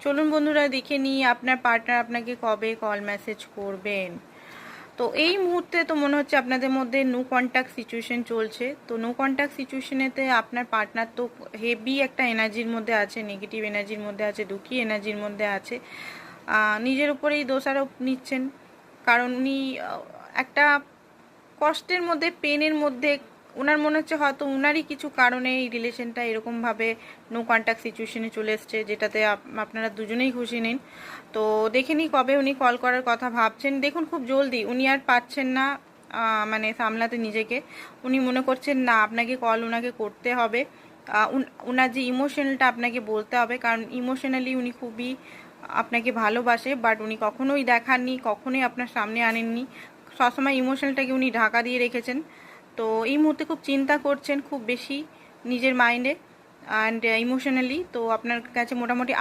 চলুন বন্ধুরা দেখে নিই আপনার পার্টনার আপনাকে কবে কল মেসেজ করবেন। তো এই মুহূর্তে তো মনে হচ্ছে আপনাদের মধ্যে নো কন্ট্যাক্ট সিচুয়েশন চলছে। তো নো কন্ট্যাক্ট সিচুয়েশনেতে আপনার পার্টনার তো হেভি একটা এনার্জির মধ্যে আছে, নেগেটিভ এনার্জির মধ্যে আছে, দুঃখী এনার্জির মধ্যে আছে। নিজের উপরেই দোষারোপ নিচ্ছেন, কারণ উনি একটা কষ্টের মধ্যে, পেনের মধ্যে। ওনার মনে হচ্ছে হয়তো ওনারই কিছু কারণে এই রিলেশনটা এরকমভাবে নো কন্ট্যাক্ট সিচুয়েশনে চলে এসছে, যেটাতে আপনারা দুজনেই খুশি নেন। তো দেখে নিই কবে উনি কল করার কথা ভাবছেন। দেখুন খুব জলদি উনি আর পাচ্ছেন না মানে সামলাতে নিজেকে। উনি মনে করছেন না আপনাকে কল ওনাকে করতে হবে, ওনার যে ইমোশনালটা আপনাকে বলতে হবে, কারণ ইমোশনালি উনি খুবই আপনাকে ভালোবাসে, বাট উনি কখনোই দেখাননি, কখনোই আপনার সামনে আনেননি। সবসময় ইমোশনালটাকে উনি ঢাকা দিয়ে রেখেছেন। তো এই মুহূর্তে খুব চিন্তা করছেন খুব বেশি নিজের মাইন্ডে অ্যান্ড ইমোশনালি। তো আপনার কাছে মোটামুটি